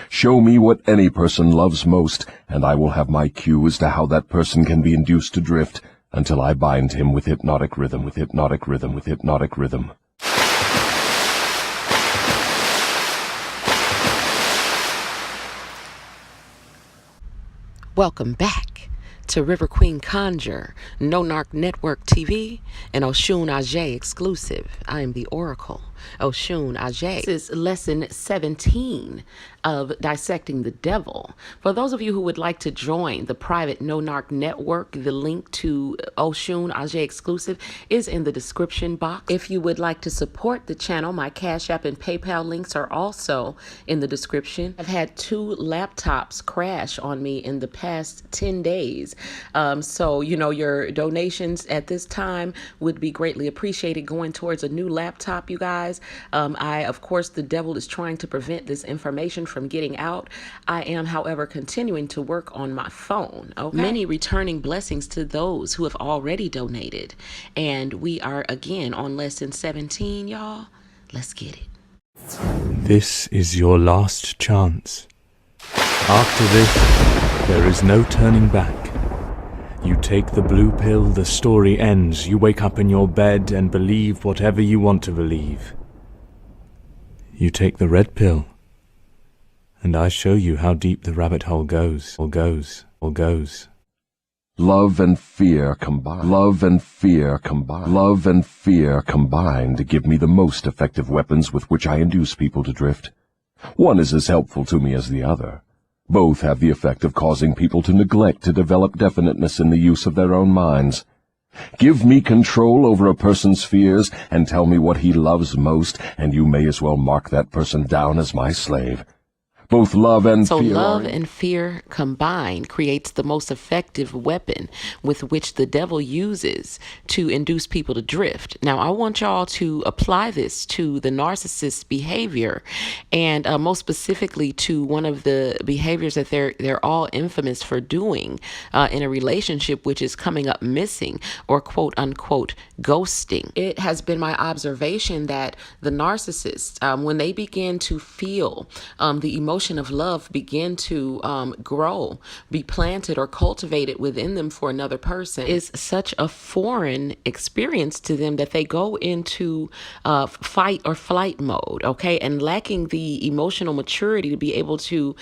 Show me what any person loves most, and I will have my cue as to how that person can be induced to drift, until I bind him with hypnotic rhythm, with hypnotic rhythm, with hypnotic rhythm. Welcome back to River Queen Conjure, No Narc Network TV, and Oshun Ajay exclusive. I am the Oracle, Oshun Ajay. This is lesson 17 of Dissecting the Devil. For those of you who would like to join the private No Narc Network, the link to Oshun Ajay exclusive is in the description box. If you would like to support the channel, my Cash App and PayPal links are also in the description. I've had 2 laptops crash on me in the past 10 days. So, you know, your donations at this time would be greatly appreciated going towards a new laptop, you guys. Of course, the devil is trying to prevent this information from getting out. I am, however, continuing to work on my phone. Okay? Many returning blessings to those who have already donated. And we are again on lesson 17, y'all. Let's get it. This is your last chance. After this, there is no turning back. You take the blue pill, the story ends. You wake up in your bed and believe whatever you want to believe. You take the red pill, and I show you how deep the rabbit hole goes. Love and fear combined. Love and fear combined. Love and fear combined to give me the most effective weapons with which I induce people to drift. One is as helpful to me as the other. Both have the effect of causing people to neglect to develop definiteness in the use of their own minds. Give me control over a person's fears and tell me what he loves most, and you may as well mark that person down as my slave. Both love and fear. So love and fear combined creates the most effective weapon with which the devil uses to induce people to drift. Now, I want y'all to apply this to the narcissist's behavior, and most specifically to one of the behaviors that they're all infamous for doing in a relationship, which is coming up missing, or quote unquote ghosting. It has been my observation that the narcissists, when they begin to feel the emotion of love begin to grow, be planted or cultivated within them for another person, is such a foreign experience to them that they go into fight or flight mode, okay? And lacking the emotional maturity to be able to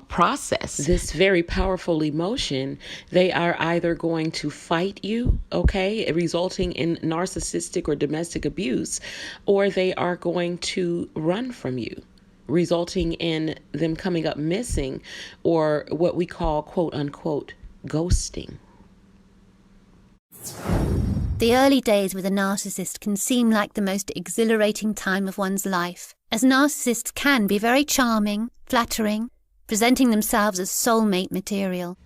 process this very powerful emotion, they are either going to fight you, okay, resulting in narcissistic or domestic abuse, or they are going to run from you, resulting in them coming up missing, or what we call quote unquote ghosting. The early days with a narcissist can seem like the most exhilarating time of one's life, as narcissists can be very charming, flattering, presenting themselves as soulmate material.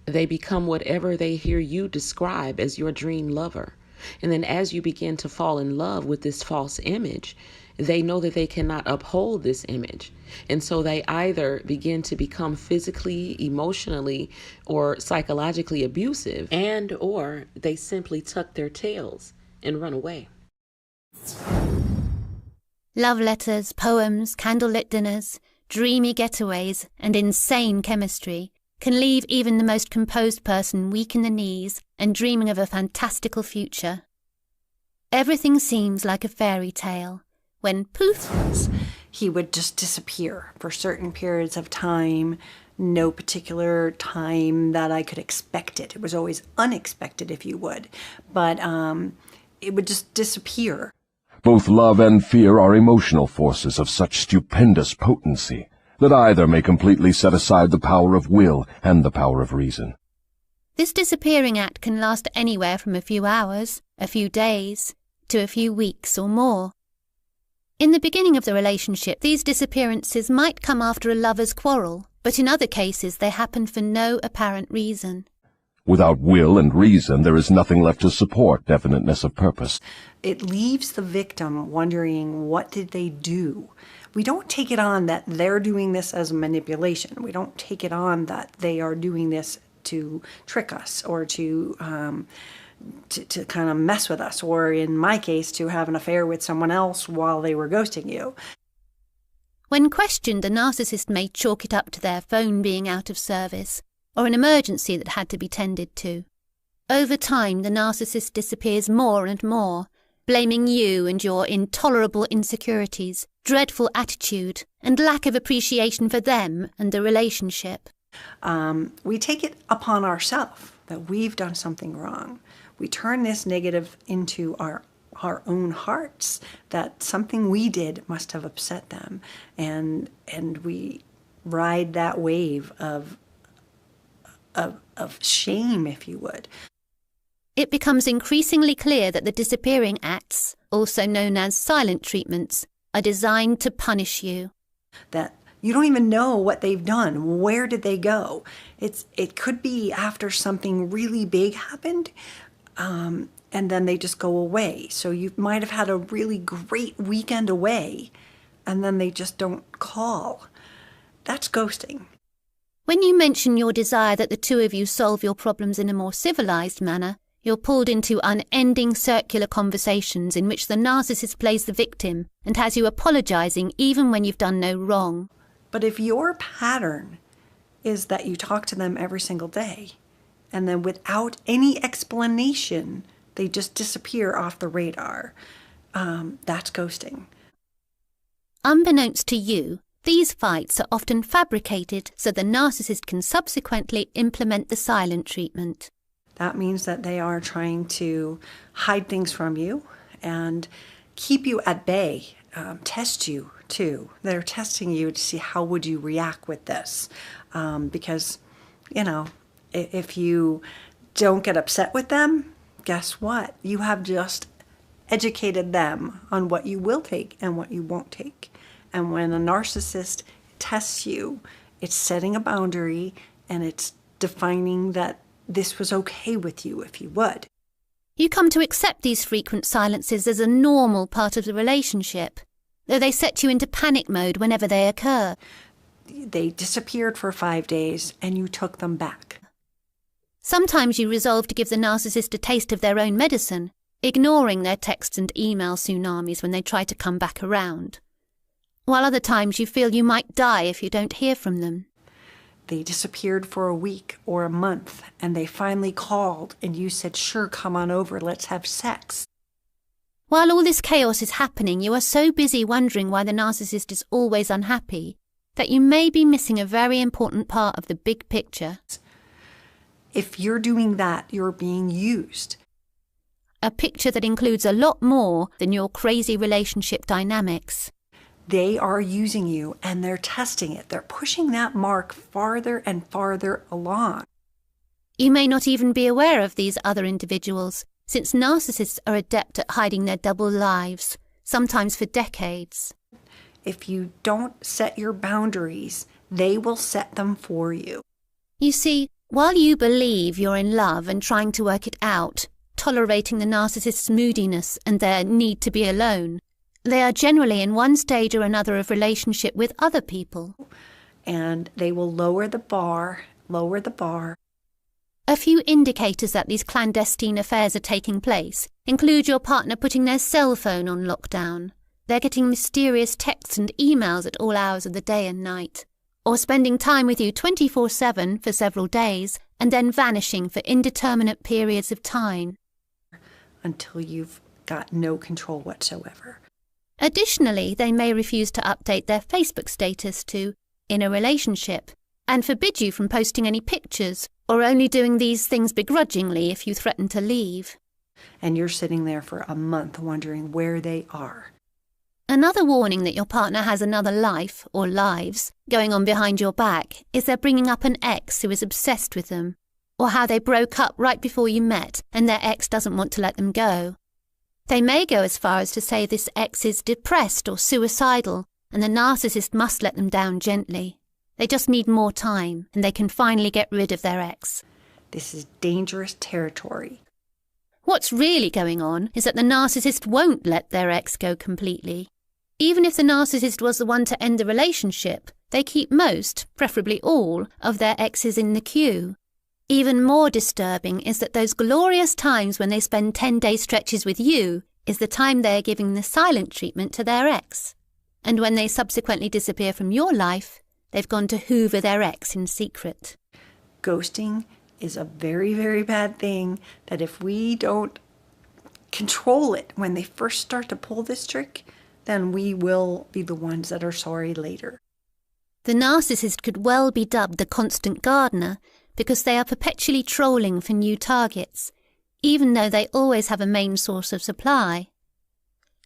They become whatever they hear you describe as your dream lover. And then as you begin to fall in love with this false image, they know that they cannot uphold this image. And so they either begin to become physically, emotionally, or psychologically abusive, and or they simply tuck their tails and run away. Love letters, poems, candlelit dinners, dreamy getaways, and insane chemistry can leave even the most composed person weak in the knees and dreaming of a fantastical future. Everything seems like a fairy tale, when poof, he would just disappear for certain periods of time, no particular time that I could expect it. It was always unexpected, if you would, but it would just disappear. Both love and fear are emotional forces of such stupendous potency that either may completely set aside the power of will and the power of reason. This disappearing act can last anywhere from a few hours, a few days, to a few weeks or more. In the beginning of the relationship, these disappearances might come after a lover's quarrel, but in other cases they happen for no apparent reason. Without will and reason, there is nothing left to support definiteness of purpose. It leaves the victim wondering, what did they do? We don't take it on that they're doing this as a manipulation. We don't take it on that they are doing this to trick us or to kind of mess with us, or in my case, to have an affair with someone else while they were ghosting you. When questioned, a narcissist may chalk it up to their phone being out of service or an emergency that had to be tended to. Over time, the narcissist disappears more and more, blaming you and your intolerable insecurities, dreadful attitude, and lack of appreciation for them and the relationship. We take it upon ourselves that we've done something wrong. We turn this negative into our own hearts, that something we did must have upset them, and we ride that wave of shame, if you would. It becomes increasingly clear that the disappearing acts, also known as silent treatments, are designed to punish you. That you don't even know what they've done. Where did they go? It could be after something really big happened, and then they just go away. So you might have had a really great weekend away, and then they just don't call. That's ghosting. When you mention your desire that the two of you solve your problems in a more civilized manner, you're pulled into unending circular conversations in which the narcissist plays the victim and has you apologizing even when you've done no wrong. But if your pattern is that you talk to them every single day, and then without any explanation, they just disappear off the radar, that's ghosting. Unbeknownst to you, these fights are often fabricated so the narcissist can subsequently implement the silent treatment. That means that they are trying to hide things from you and keep you at bay, test you too. They're testing you to see how would you react with this. Because, if you don't get upset with them, guess what? You have just educated them on what you will take and what you won't take. And when a narcissist tests you, it's setting a boundary and it's defining that this was okay with you if you would. You come to accept these frequent silences as a normal part of the relationship, though they set you into panic mode whenever they occur. They disappeared for 5 days and you took them back. Sometimes you resolve to give the narcissist a taste of their own medicine, ignoring their texts and email tsunamis when they try to come back around. While other times you feel you might die if you don't hear from them. They disappeared for a week or a month, and they finally called, and you said, sure, come on over, let's have sex. While all this chaos is happening, you are so busy wondering why the narcissist is always unhappy that you may be missing a very important part of the big picture. If you're doing that, you're being used. A picture that includes a lot more than your crazy relationship dynamics. They are using you and they're testing it. They're pushing that mark farther and farther along. You may not even be aware of these other individuals, since narcissists are adept at hiding their double lives, sometimes for decades. If you don't set your boundaries, they will set them for you. You see, while you believe you're in love and trying to work it out, tolerating the narcissist's moodiness and their need to be alone, they are generally in one stage or another of relationship with other people. And they will lower the bar. A few indicators that these clandestine affairs are taking place include your partner putting their cell phone on lockdown, they're getting mysterious texts and emails at all hours of the day and night, or spending time with you 24/7 for several days and then vanishing for indeterminate periods of time. Until you've got no control whatsoever. Additionally, they may refuse to update their Facebook status to "in a relationship" and forbid you from posting any pictures or only doing these things begrudgingly if you threaten to leave. And you're sitting there for a month wondering where they are. Another warning that your partner has another life, or lives, going on behind your back is they're bringing up an ex who is obsessed with them, or how they broke up right before you met and their ex doesn't want to let them go. They may go as far as to say this ex is depressed or suicidal, and the narcissist must let them down gently. They just need more time, and they can finally get rid of their ex. This is dangerous territory. What's really going on is that the narcissist won't let their ex go completely. Even if the narcissist was the one to end the relationship, they keep most, preferably all, of their exes in the queue. Even more disturbing is that those glorious times when they spend 10-day stretches with you is the time they are giving the silent treatment to their ex. And when they subsequently disappear from your life, they've gone to hoover their ex in secret. Ghosting is a very, very bad thing that if we don't control it when they first start to pull this trick, then we will be the ones that are sorry later. The narcissist could well be dubbed the constant gardener because they are perpetually trolling for new targets, even though they always have a main source of supply.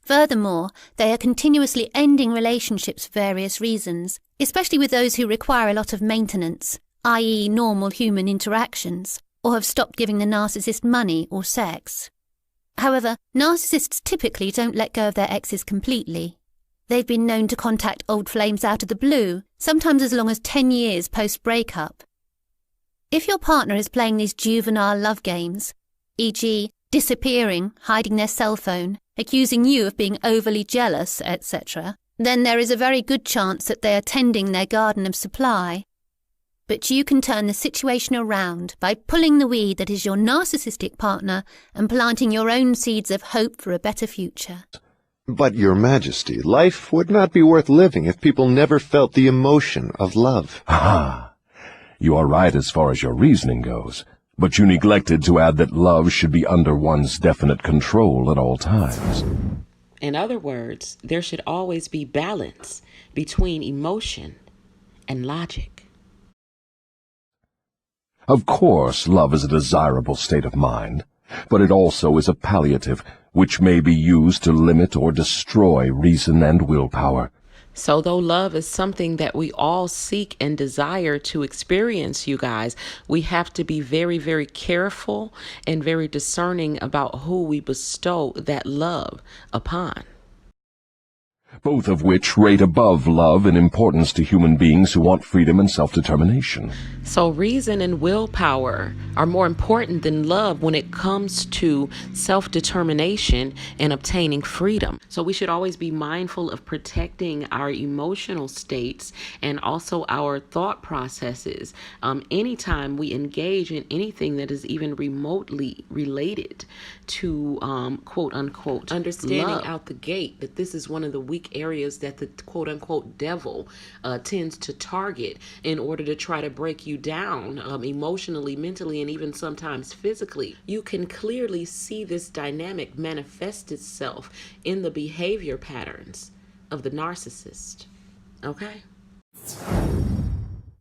Furthermore, they are continuously ending relationships for various reasons, especially with those who require a lot of maintenance, i.e. normal human interactions, or have stopped giving the narcissist money or sex. However, narcissists typically don't let go of their exes completely. They've been known to contact old flames out of the blue, sometimes as long as 10 years post-breakup. If your partner is playing these juvenile love games, e.g. disappearing, hiding their cell phone, accusing you of being overly jealous, etc., then there is a very good chance that they are tending their garden of supply. But you can turn the situation around by pulling the weed that is your narcissistic partner and planting your own seeds of hope for a better future. But, Your Majesty, life would not be worth living if people never felt the emotion of love. Ah, you are right as far as your reasoning goes, but you neglected to add that love should be under one's definite control at all times. In other words, there should always be balance between emotion and logic. Of course, love is a desirable state of mind, but it also is a palliative which may be used to limit or destroy reason and willpower. So though love is something that we all seek and desire to experience, you guys, we have to be very, very careful and very discerning about who we bestow that love upon. Both of which rate above love in importance to human beings who want freedom and self-determination. So reason and willpower are more important than love when it comes to self-determination and obtaining freedom. So we should always be mindful of protecting our emotional states and also our thought processes anytime we engage in anything that is even remotely related to quote unquote understanding love. Out the gate that this is one of the weak areas that the quote unquote devil tends to target in order to try to break you down emotionally, mentally, and even sometimes physically. You can clearly see this dynamic manifest itself in the behavior patterns of the narcissist. Okay?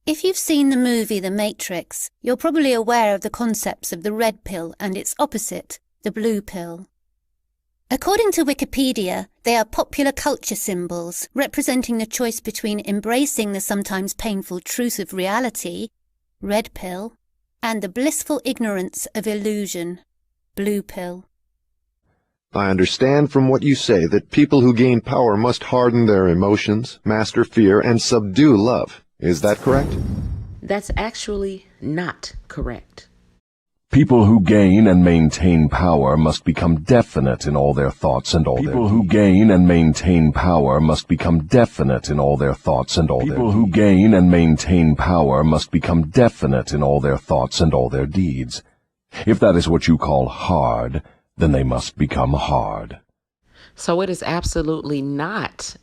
If you've seen the movie The Matrix, you're probably aware of the concepts of the red pill and its opposite, the blue pill. According to Wikipedia, they are popular culture symbols representing the choice between embracing the sometimes painful truth of reality, red pill, and the blissful ignorance of illusion, blue pill. I understand from what you say that people who gain power must harden their emotions, master fear, and subdue love. Is that correct? That's actually not correct. People who gain and maintain power must become definite in all their thoughts and all their deeds. People who gain and maintain power must become definite in all their thoughts and all their deeds. People who gain and maintain power must become definite in all their thoughts and all their deeds. If that is what you call hard, then they must become hard. So it is absolutely not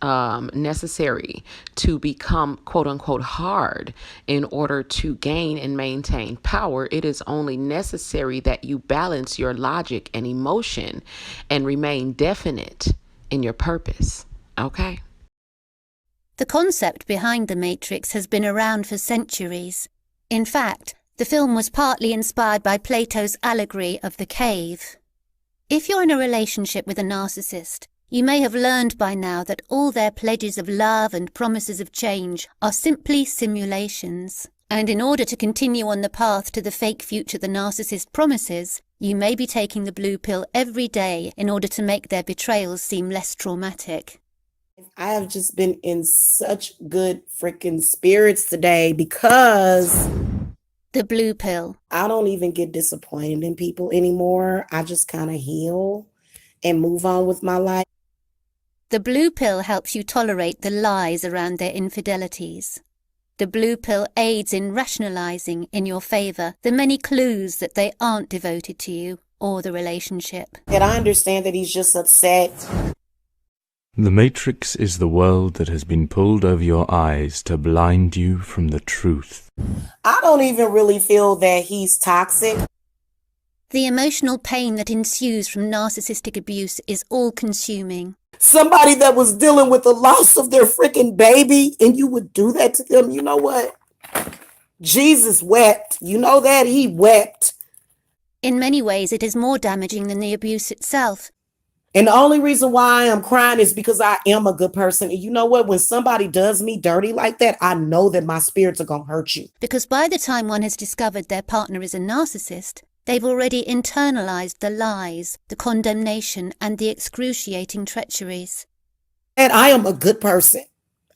necessary to become quote unquote hard in order to gain and maintain power. It is only necessary that you balance your logic and emotion and remain definite in your purpose. Okay? The concept behind The Matrix has been around for centuries. In fact, the film was partly inspired by Plato's allegory of the cave. If you're in a relationship with a narcissist, you may have learned by now that all their pledges of love and promises of change are simply simulations. And in order to continue on the path to the fake future the narcissist promises, you may be taking the blue pill every day in order to make their betrayals seem less traumatic. I have just been in such good freaking spirits today because The blue pill. I don't even get disappointed in people anymore. I just kind of heal and move on with my life. The blue pill helps you tolerate the lies around their infidelities. The blue pill aids in rationalizing in your favor the many clues that they aren't devoted to you or the relationship. And I understand that he's just upset. The Matrix is the world that has been pulled over your eyes to blind you from the truth. I don't even really feel that he's toxic. The emotional pain that ensues from narcissistic abuse is all-consuming. Somebody that was dealing with the loss of their freaking baby, and you would do that to them, you know what? Jesus wept. You know that? He wept. In many ways, it is more damaging than the abuse itself. And the only reason why I am crying is because I am a good person. And you know what? When somebody does me dirty like that, I know that my spirits are going to hurt you. Because by the time one has discovered their partner is a narcissist, they've already internalized the lies, the condemnation, and the excruciating treacheries. And I am a good person.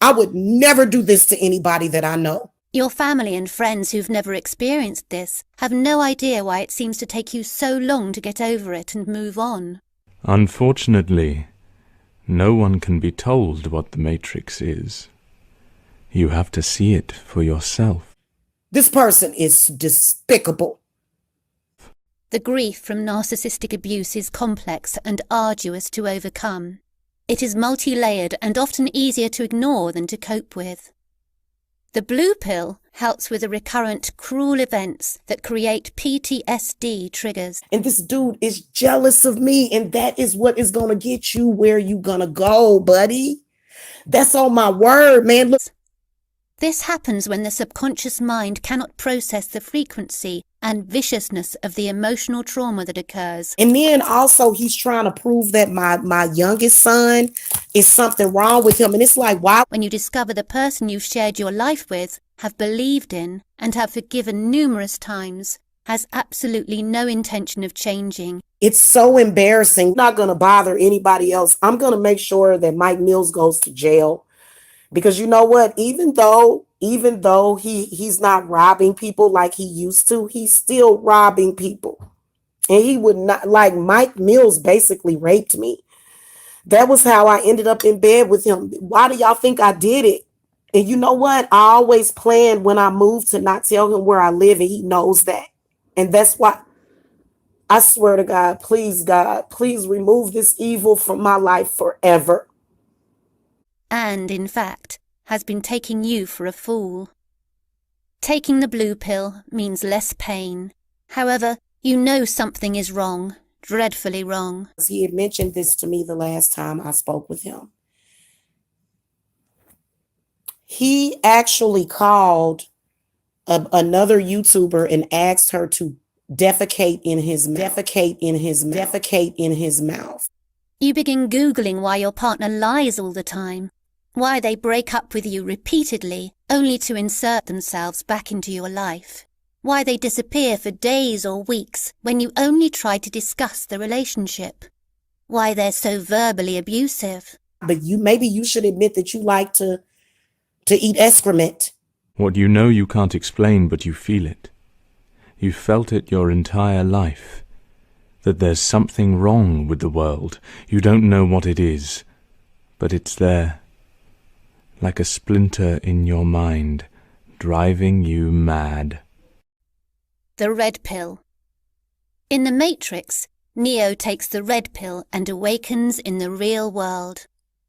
I would never do this to anybody that I know. Your family and friends who've never experienced this have no idea why it seems to take you so long to get over it and move on. Unfortunately, no one can be told what the Matrix is. You have to see it for yourself. This person is despicable. The grief from narcissistic abuse is complex and arduous to overcome. It is multi-layered and often easier to ignore than to cope with. The blue pill helps with the recurrent cruel events that create PTSD triggers. And this dude is jealous of me, and that is what is going to get you where you going to go, buddy. That's on my word, man. Look. This happens when the subconscious mind cannot process the frequency and viciousness of the emotional trauma that occurs. And then also he's trying to prove that my youngest son is something wrong with him. And it's like, why? When you discover the person you've shared your life with, have believed in, and have forgiven numerous times, has absolutely no intention of changing. It's so embarrassing. I'm not going to bother anybody else. I'm going to make sure that Mike Mills goes to jail. Because you know what? Even though he's not robbing people like he used to, he's still robbing people. And he would not, like Mike Mills basically raped me. That was how I ended up in bed with him. Why do y'all think I did it? And you know what? I always planned when I moved to not tell him where I live, and he knows that. And that's why I swear to God, please remove this evil from my life forever. And, in fact, has been taking you for a fool. Taking the blue pill means less pain. However, you know something is wrong, dreadfully wrong. He had mentioned this to me the last time I spoke with him. He actually called another YouTuber and asked her to defecate in his mouth. You begin Googling why your partner lies all the time, why they break up with you repeatedly only to insert themselves back into your life, why they disappear for days or weeks when you only try to discuss the relationship, why they're so verbally abusive. But maybe you should admit that you like to eat excrement. What you know you can't explain, but you feel it. You've felt it your entire life. That there's something wrong with the world. You don't know what it is, but it's there. Like a splinter in your mind, driving you mad. The red pill. In the Matrix, Neo takes the red pill and awakens in the real world.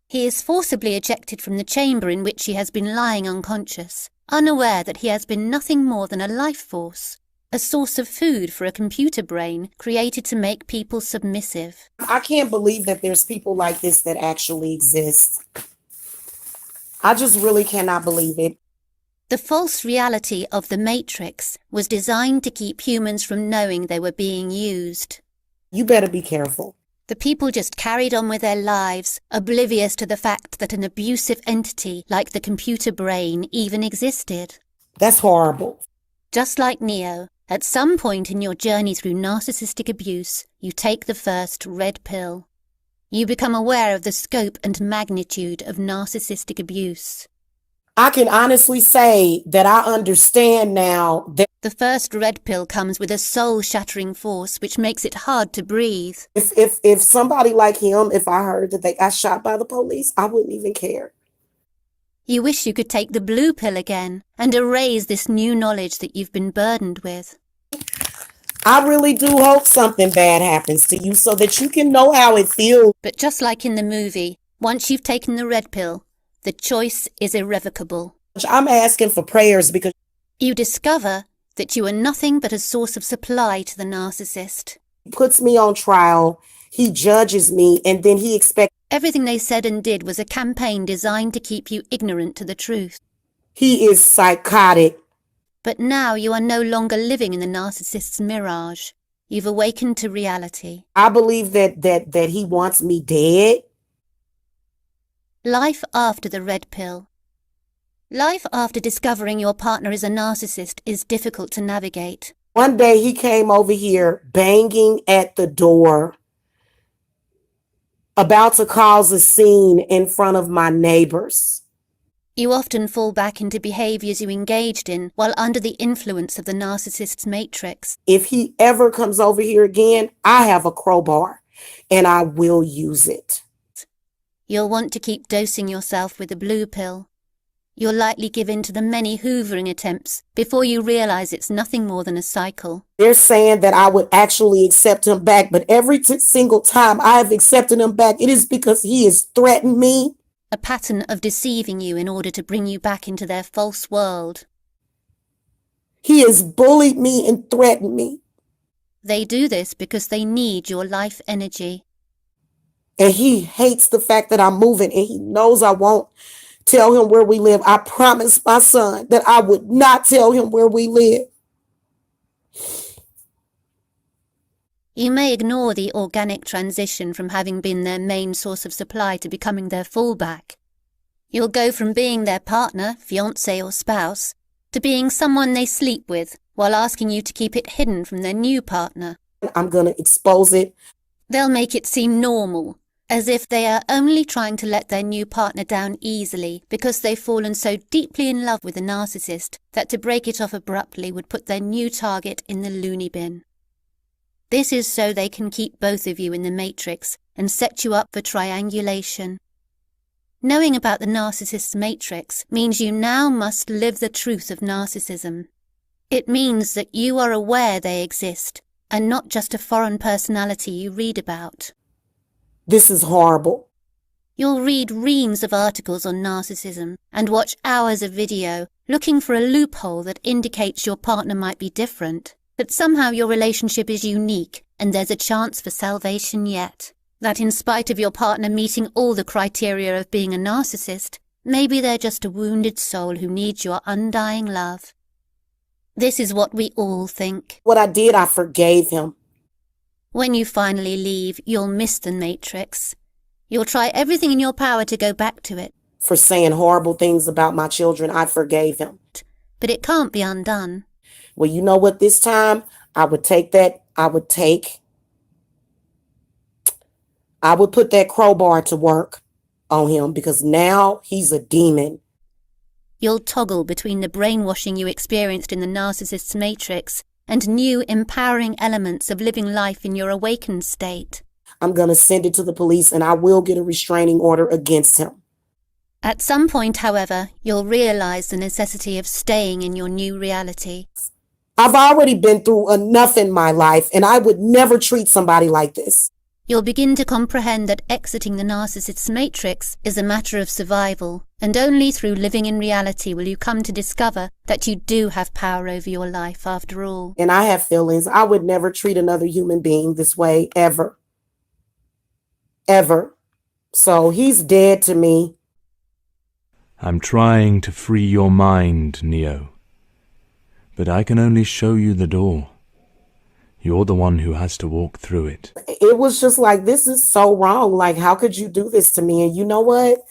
He is forcibly ejected from the chamber in which he has been lying unconscious, unaware that he has been nothing more than a life force, a source of food for a computer brain created to make people submissive. I can't believe that there's people like this that actually exist. I just really cannot believe it. The false reality of the Matrix was designed to keep humans from knowing they were being used. You better be careful. The people just carried on with their lives, oblivious to the fact that an abusive entity like the computer brain even existed. That's horrible. Just like Neo, at some point in your journey through narcissistic abuse, you take the first red pill. You become aware of the scope and magnitude of narcissistic abuse. I can honestly say that I understand now that the first red pill comes with a soul-shattering force which makes it hard to breathe. If somebody like him, if I heard that they got shot by the police, I wouldn't even care. You wish you could take the blue pill again and erase this new knowledge that you've been burdened with. I really do hope something bad happens to you so that you can know how it feels. But just like in the movie, Once you've taken the red pill, the choice is irrevocable. I'm asking for prayers because You discover that you are nothing but a source of supply to the narcissist. he puts me on trial, he judges me, and then he expects. Everything they said and did was a campaign designed to keep you ignorant to the truth. He is psychotic. But now you are no longer living in the narcissist's mirage. You've awakened to reality. I believe that he wants me dead. Life after the red pill. Life after discovering your partner is a narcissist is difficult to navigate. One day he came over here banging at the door, about to cause a scene in front of my neighbors. You often fall back into behaviors you engaged in while under the influence of the narcissist's matrix. If he ever comes over here again, I have a crowbar and I will use it. You'll want to keep dosing yourself with the blue pill. You'll likely give in to the many hoovering attempts before you realize it's nothing more than a cycle. They're saying that I would actually accept him back, but every single time I have accepted him back, it is because he has threatened me. A pattern of deceiving you in order to bring you back into their false world. He has bullied me and threatened me. They do this because they need your life energy. And he hates the fact that I'm moving, and he knows I won't tell him where we live. I promised my son that I would not tell him where we live. You may ignore the organic transition from having been their main source of supply to becoming their fallback. You'll go from being their partner, fiancé or spouse, to being someone they sleep with while asking you to keep it hidden from their new partner. I'm going to expose it. They'll make it seem normal, as if they are only trying to let their new partner down easily because they've fallen so deeply in love with the narcissist that to break it off abruptly would put their new target in the loony bin. This is so they can keep both of you in the matrix and set you up for triangulation. Knowing about the narcissist's matrix means you now must live the truth of narcissism. It means that you are aware they exist and not just a foreign personality you read about. This is horrible. You'll read reams of articles on narcissism and watch hours of video looking for a loophole that indicates your partner might be different, that somehow your relationship is unique and there's a chance for salvation yet. That in spite of your partner meeting all the criteria of being a narcissist, maybe they're just a wounded soul who needs your undying love. This is what we all think. What I did, I forgave him. When you finally leave, you'll miss the matrix. You'll try everything in your power to go back to it. For saying horrible things about my children, I forgave him. But it can't be undone. Well, you know what? This time, I would put that crowbar to work on him because now he's a demon. You'll toggle between the brainwashing you experienced in the narcissist's matrix and new empowering elements of living life in your awakened state. I'm going to send it to the police and I will get a restraining order against him. At some point, however, you'll realize the necessity of staying in your new reality. I've already been through enough in my life and I would never treat somebody like this. You'll begin to comprehend that exiting the narcissist's matrix is a matter of survival, and only through living in reality will you come to discover that you do have power over your life after all. And I have feelings. I would never treat another human being this way, ever. Ever. So he's dead to me. I'm trying to free your mind, Neo. But I can only show you the door. You're the one who has to walk through it. It was just like, this is so wrong. Like, how could you do this to me? And you know what?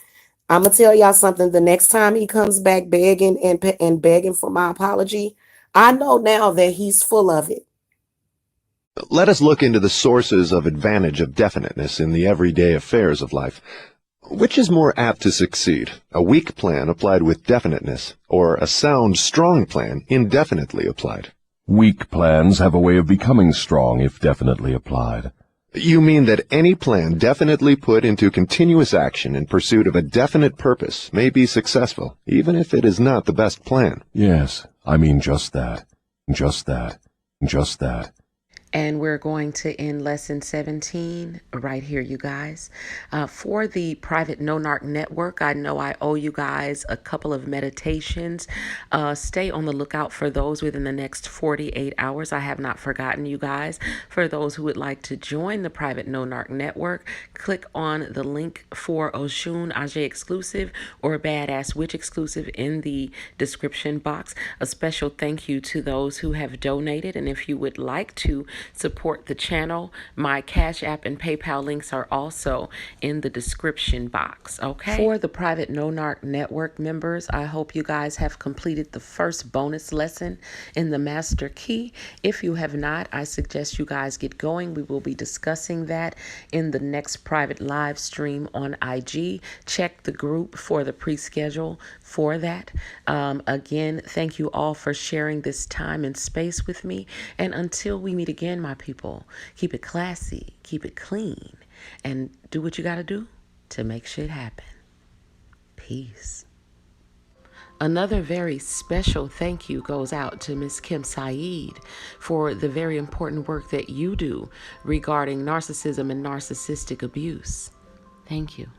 I'm going to tell y'all something. The next time he comes back begging and begging for my apology, I know now that he's full of it. Let us look into the sources of advantage of definiteness in the everyday affairs of life. Which is more apt to succeed, a weak plan applied with definiteness, or a sound, strong plan indefinitely applied? Weak plans have a way of becoming strong if definitely applied. You mean that any plan definitely put into continuous action in pursuit of a definite purpose may be successful, even if it is not the best plan? Yes, I mean just that. Just that. Just that. And we're going to end lesson 17 right here, you guys. For the private No Narc network, I know I owe you guys a couple of meditations. Stay on the lookout for those within the next 48 hours. I have not forgotten you guys. For those who would like to join the private No Narc network, click on the link for Oshun Ajay exclusive or Badass Witch exclusive in the description box. A special thank you to those who have donated, and if you would like to support the channel, my Cash App and PayPal links are also in the description box. Okay, for the private No Narc network members, I hope you guys have completed the first bonus lesson in the master key. If you have not, I suggest you guys get going. We will be discussing that in the next private live stream on IG. Check the group for the pre-schedule for that. Again, thank you all for sharing this time and space with me. And until we meet again, my people, keep it classy, keep it clean, and do what you got to do to make shit happen. Peace. Another very special thank you goes out to Miss Kim Saeed for the very important work that you do regarding narcissism and narcissistic abuse. Thank you.